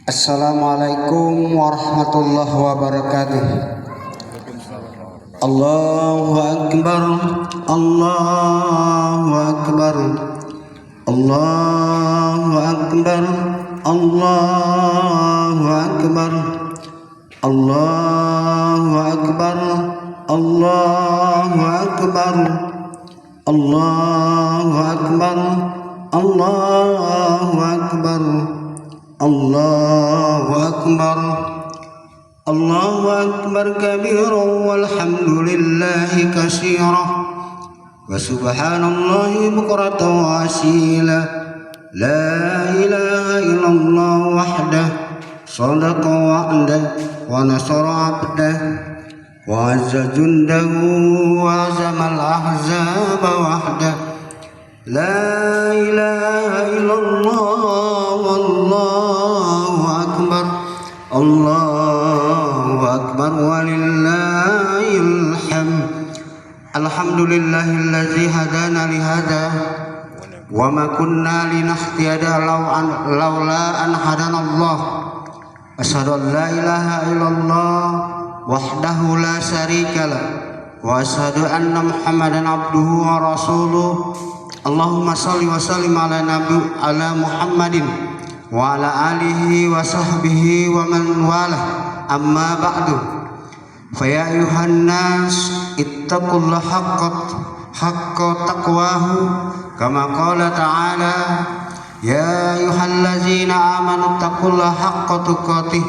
Assalamualaikum warahmatullahi wabarakatuh. Allahu akbar, Allahu akbar, Allahu akbar, Allahu akbar, Allahu akbar, Allahu akbar, Allahu akbar, Allahu akbar, Allahu akbar, Allahu akbar kabiran walhamdulillahi katsiran wa subhanallahi bukratan wa asila. La ilaha illallah wahdah sadaqa wa'dah wa nasara 'abdah wa azza jundahu wa azamal ahzaba wahdah. La ilaha illallah wallahu akbar, Allahu akbar walillahil hamd. Alhamdulillahillazi hadana li hadza wa ma kunna linahtadiya laula an hadanallah. Asyhadu an la ilaha illallah wahdahu la syarikalah wa asyhadu anna Muhammadan abduhu wa rasuluh. Allahumma shalli wa sallim ala Muhammadin wa ala alihi wa sahbihi wa man walah. Amma ba'du, fa ya ayuhan nas ittaqullaha haqqa taqwahu kama qala ta'ala ya ayyuhallazina amanu ittaqullaha haqqa tuqatih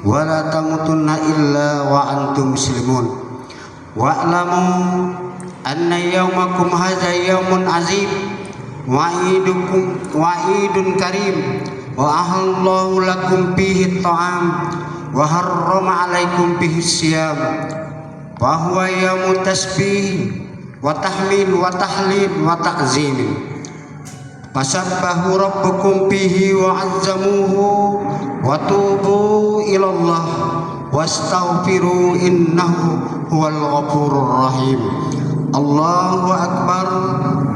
wa la tamutunna illa wa antum muslimun. Wa'lamu anna yawmakum hadza yawmun azim wa'idun karim wa ahallallahu lakum fihi ta'am wa harrama alaikum fihi siyam wa huwa yawmut tasbih wa tahmid wa tahlil wa ta'zim. Fasabbahu rabbukum fihi wa 'azzamuhu wa tubu ilallah wastaghfiru innahu huwal ghafurur rahim. Allahu akbar,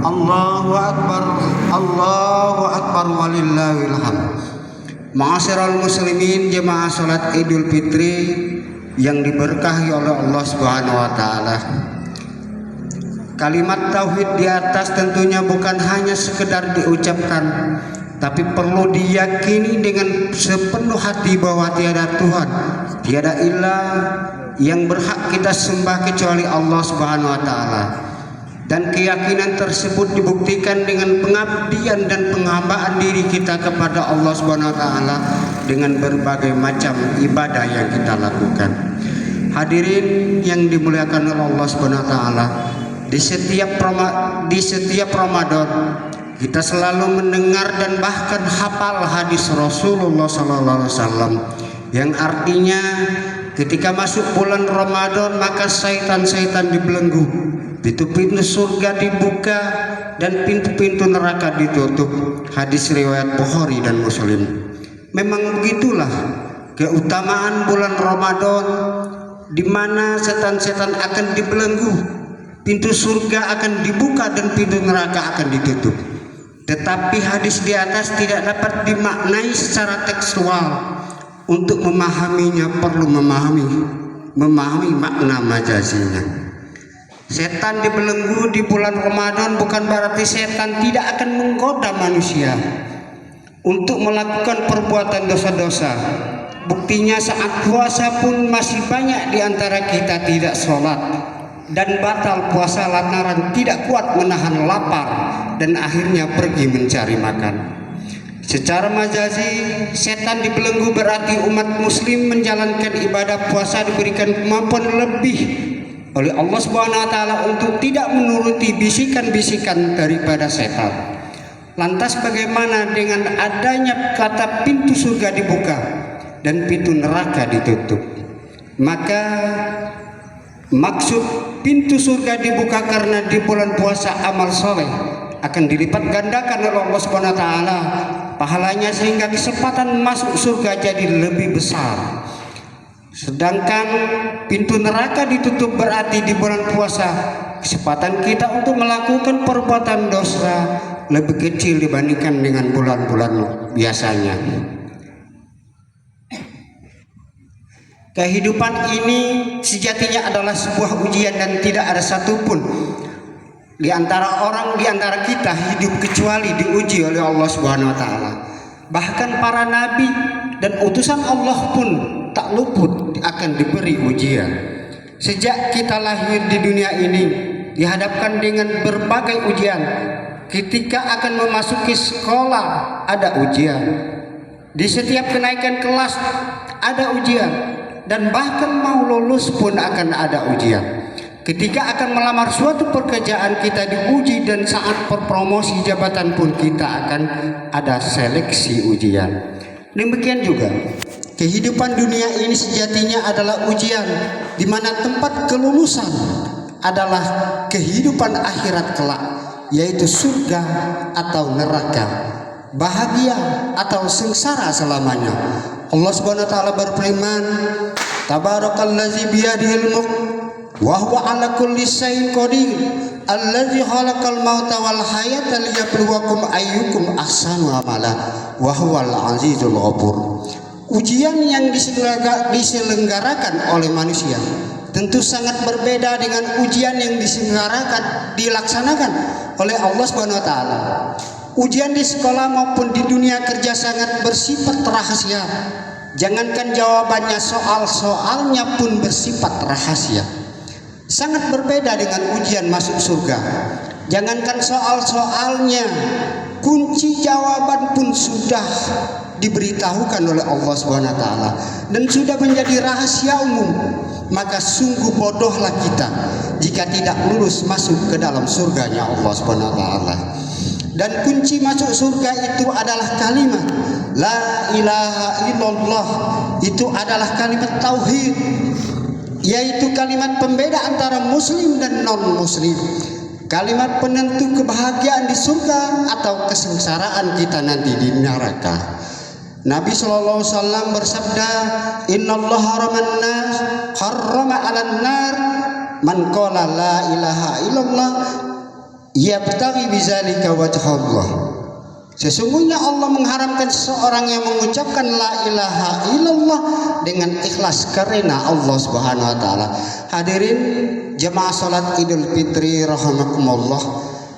Allahu akbar, Allahu akbar walillahil hamd. Ma'asyiral muslimin, jemaah salat Idul Fitri yang diberkahi oleh Allah Subhanahu wa taala. Kalimat tauhid di atas tentunya bukan hanya sekedar diucapkan, tapi perlu diyakini dengan sepenuh hati bahwa tiada Tuhan, tiada ilah yang berhak kita sembah kecuali Allah Subhanahu wa taala. Dan keyakinan tersebut dibuktikan dengan pengabdian dan penghambaan diri kita kepada Allah Subhanahu wa taala dengan berbagai macam ibadah yang kita lakukan. Hadirin yang dimuliakan oleh Allah Subhanahu wa taala, di setiap Ramadan kita selalu mendengar dan bahkan hafal hadis Rasulullah sallallahu alaihi wasallam yang artinya ketika masuk bulan Ramadan maka syaitan-syaitan dibelenggu, pintu-pintu surga dibuka dan pintu-pintu neraka ditutup. Hadis riwayat Bukhari dan Muslim. Memang begitulah keutamaan bulan Ramadan, di mana setan-setan akan dibelenggu, pintu surga akan dibuka dan pintu neraka akan ditutup. Tetapi hadis di atas tidak dapat dimaknai secara tekstual. Untuk memahaminya perlu memahami makna majazinya. Setan dibelenggu di bulan Ramadan bukan berarti setan tidak akan menggoda manusia untuk melakukan perbuatan dosa-dosa. Buktinya saat puasa pun masih banyak di antara kita tidak sholat dan batal puasa lantaran tidak kuat menahan lapar dan akhirnya pergi mencari makan. Secara majazi, setan dibelenggu berarti umat muslim menjalankan ibadah puasa diberikan kemampuan lebih oleh Allah Subhanahu wa taala untuk tidak menuruti bisikan-bisikan daripada setan. Lantas bagaimana dengan adanya kata pintu surga dibuka dan pintu neraka ditutup? Maka maksud pintu surga dibuka karena di bulan puasa amal soleh akan dilipat gandakan oleh Allah Subhanahu wa taala pahalanya, sehingga kesempatan masuk surga jadi lebih besar. Sedangkan pintu neraka ditutup berarti di bulan puasa kesempatan kita untuk melakukan perbuatan dosa lebih kecil dibandingkan dengan bulan-bulan biasanya. Kehidupan ini sejatinya adalah sebuah ujian dan tidak ada satupun di antara kita hidup kecuali diuji oleh Allah Subhanahu wa taala. Bahkan para nabi dan utusan Allah pun tak luput akan diberi ujian. Sejak kita lahir di dunia ini dihadapkan dengan berbagai ujian. Ketika akan memasuki sekolah ada ujian. Di setiap kenaikan kelas ada ujian, dan bahkan mau lulus pun akan ada ujian. Ketika akan melamar suatu pekerjaan kita diuji, dan saat berpromosi jabatan pun kita akan ada seleksi ujian. Demikian juga kehidupan dunia ini sejatinya adalah ujian, di mana tempat kelulusan adalah kehidupan akhirat kelak, yaitu surga atau neraka, bahagia atau sengsara selamanya. Allah Subhanahu wa taala berfirman, Tabarakallazi biyadihil mulk wa huwa ala kulli syai'in qadir allazi khalaqal mauta wal hayata liyabluwakum ayyukum ahsanu amala wa huwal azizul ghafur. Ujian yang diselenggarakan oleh manusia tentu sangat berbeda dengan ujian yang dilaksanakan oleh Allah Subhanahu wa taala. Ujian di sekolah maupun di dunia kerja sangat bersifat rahasia. Jangankan jawabannya, soal-soalnya pun bersifat rahasia. Sangat berbeda dengan ujian masuk surga. Jangankan soal-soalnya, kunci jawaban pun sudah diberitahukan oleh Allah Subhanahu wa taala dan sudah menjadi rahasia umum. Maka sungguh bodohlah kita jika tidak lulus masuk ke dalam surganya Allah Subhanahu wa taala. Dan kunci masuk surga itu adalah kalimat la ilaha illallah. Itu adalah kalimat tauhid, yaitu kalimat pembeda antara muslim dan non muslim, kalimat penentu kebahagiaan di surga atau kesengsaraan kita nanti di neraka. Nabi sallallahu alaihi wasallam bersabda, innallaha harrama 'alan nar man qala la ilaha illallah yabtaghi bizalika wajhallah. Sesungguhnya Allah mengharamkan seseorang yang mengucapkan la ilaha illallah dengan ikhlas karena Allah Subhanahu wa taala. Hadirin jemaah salat Idul Fitri rahimakumullah,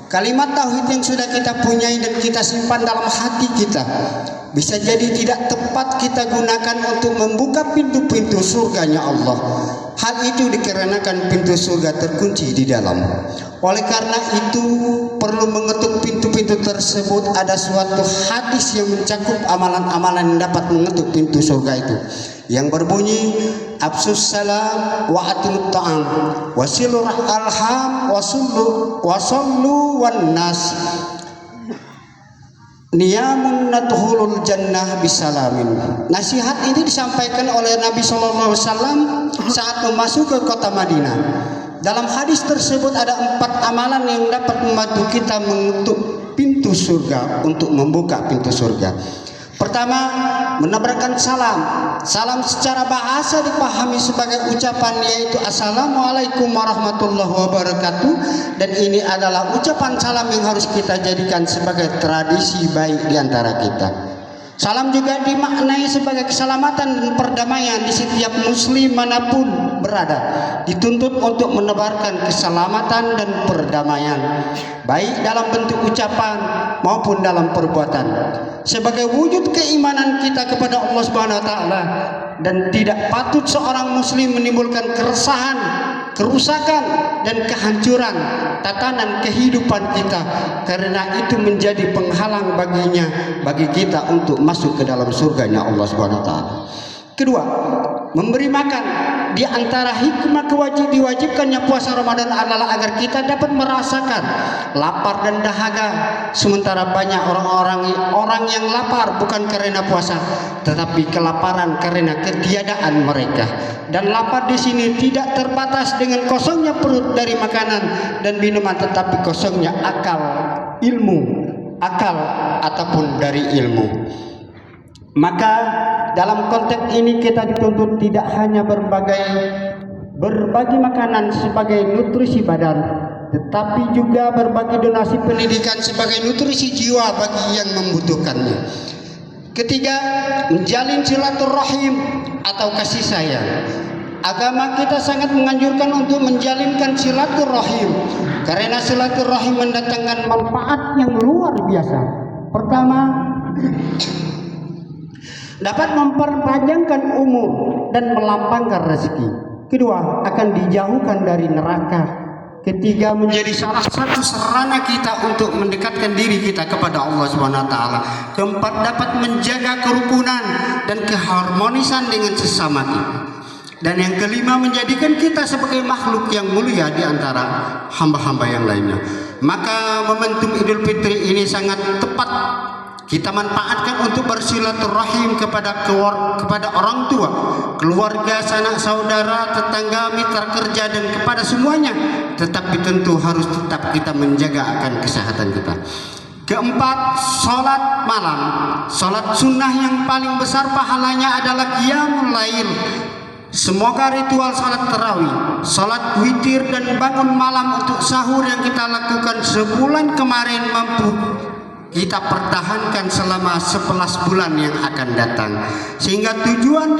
kalimat tauhid yang sudah kita punyai dan kita simpan dalam hati kita bisa jadi tidak tepat kita gunakan untuk membuka pintu-pintu surganya Allah. Hal itu dikarenakan pintu surga terkunci di dalam. Oleh karena itu perlu mengetuk pintu-pintu tersebut. Ada suatu hadis yang mencakup amalan-amalan yang dapat mengetuk pintu surga itu, yang berbunyi afsus salam wa atimut ta'am wasilur alham wasallu wan nas niyamun nadkhulul jannah bisalamin. Nasihat ini disampaikan oleh Nabi sallallahu alaihi wasallam saat memasuki kota Madinah. Dalam hadis tersebut ada 4 amalan yang dapat membantu kita mengetuk pintu surga, untuk membuka pintu surga. Pertama, menebarkan salam. Salam secara bahasa dipahami sebagai ucapan, yaitu Assalamualaikum warahmatullahi wabarakatuh. Dan ini adalah ucapan salam yang harus kita jadikan sebagai tradisi baik di antara kita. Salam juga dimaknai sebagai keselamatan dan perdamaian di setiap muslim manapun berada. Dituntut untuk menebarkan keselamatan dan perdamaian, baik dalam bentuk ucapan maupun dalam perbuatan, sebagai wujud keimanan kita kepada Allah Subhanahu wa taala. Dan tidak patut seorang muslim menimbulkan keresahan, kerusakan dan kehancuran tatanan kehidupan kita, karena itu menjadi penghalang bagi kita untuk masuk ke dalam surganya Allah Subhanahu wa taala. Kedua, memberi makan. Di antara hikmah diwajibkannya puasa Ramadan adalah agar kita dapat merasakan lapar dan dahaga. Sementara banyak orang yang lapar bukan karena puasa, tetapi kelaparan karena ketiadaan mereka. Dan lapar di sini tidak terbatas dengan kosongnya perut dari makanan dan minuman, tetapi kosongnya akal ataupun dari ilmu. Maka dalam konteks ini kita dituntut tidak hanya berbagi makanan sebagai nutrisi badan, tetapi juga berbagi donasi pendidikan sebagai nutrisi jiwa bagi yang membutuhkannya. Ketiga, menjalin silaturahim atau kasih sayang. Agama kita sangat menganjurkan untuk menjalinkan silaturahim karena silaturahim mendatangkan manfaat yang luar biasa. Pertama, dapat memperpanjangkan umur dan melapangkan rezeki. Kedua, akan dijauhkan dari neraka. Ketiga, menjadi salah satu sarana kita untuk mendekatkan diri kita kepada Allah SWT. Keempat, dapat menjaga kerukunan dan keharmonisan dengan sesama kita. Dan yang kelima, menjadikan kita sebagai makhluk yang mulia di antara hamba-hamba yang lainnya. Maka momentum Idul Fitri ini sangat tepat kita manfaatkan untuk bersilaturahim kepada orang tua, keluarga, sanak saudara, tetangga, mitra kerja, dan kepada semuanya. Tetapi tentu harus tetap kita menjaga akan kesehatan kita. Keempat, sholat malam. Sholat sunnah yang paling besar pahalanya adalah qiyamul lail. Semoga ritual salat tarawih, salat witir, dan bangun malam untuk sahur yang kita lakukan sebulan kemarin mampu kita pertahankan selama 11 bulan yang akan datang, sehingga tujuan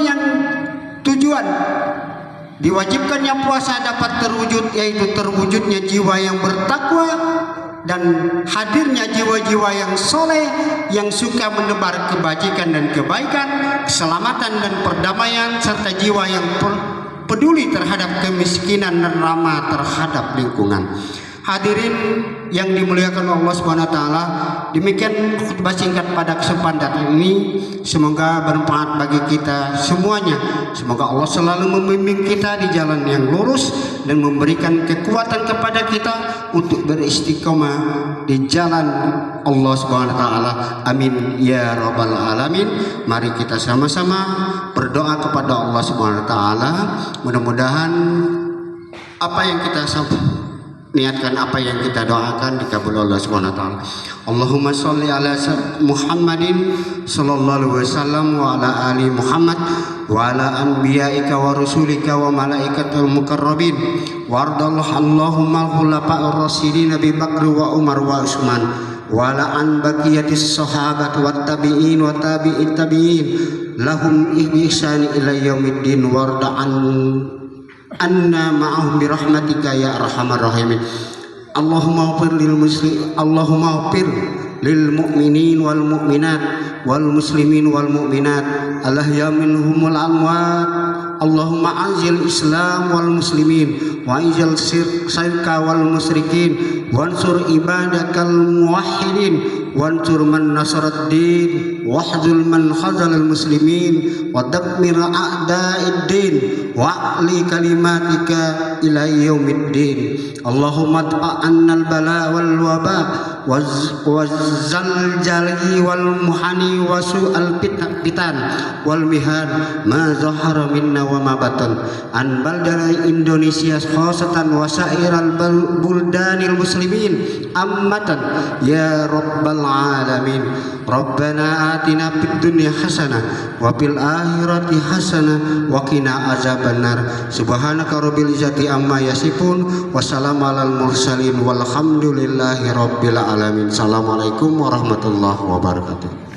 diwajibkannya puasa dapat terwujud, yaitu terwujudnya jiwa yang bertakwa dan hadirnya jiwa-jiwa yang soleh yang suka menebar kebajikan dan kebaikan, keselamatan dan perdamaian, serta jiwa yang peduli terhadap kemiskinan dan ramah terhadap lingkungan. Hadirin yang dimuliakan Allah SWT, demikian khutbah singkat pada kesempatan ini. Semoga bermanfaat bagi kita semuanya. Semoga Allah selalu membimbing kita di jalan yang lurus dan memberikan kekuatan kepada kita untuk beristiqomah di jalan Allah SWT. Amin ya rabbal alamin. Mari kita sama-sama berdoa kepada Allah SWT. Mudah-mudahan apa yang kita niatkan, apa yang kita doakan dikabul Allah Subhanahu wa taala. Allahumma sholli ala Muhammadin sallallahu alaihi wasallam wa ala ali Muhammad wa ala anbiya'ika wa rusulika wa malaikatul mukarrabin wardallahu Allahumma khulafa'ur rasyidin Abi Bakr wa Umar wa Utsman wa ala an baqiyatis sahabat wat tabi'in wa tabi'it tabi'in lahum ihsan ila yaumiddin warda'an anna ma'ahum birahmatika ya arhamar rahimin. Allahumma ighfir lil mu'minin wal mu'minat wal muslimin wal mu'minat al-ahya minhumul amwat. Allahumma anzil islam wal muslimin wa anzil syirka wal musyrikin wansur ibadakal muwahhidin wansur man nasarad din wahzul man khazal al muslimin wa dammir a'da'id din wa'li kalimatika ila yaumiddin. Allahumma ta'anna al bala wal waba wazzalzali wal muhani wa su'al fitan wal mihan ma zahara minna wa ma batan an baldana Indonesia khosatan wa sairal buldanil muslimin ammatan ya rabbal alamin. Rabbana atina fid dunya hasanah wa fil akhirati hasanah wa qina azabannar. Subhanaka rabbil izzati amma yasifun wa salamun alal mursalin walhamdulillahi rabbil alamin. Assalamualaikum warahmatullahi wabarakatuh.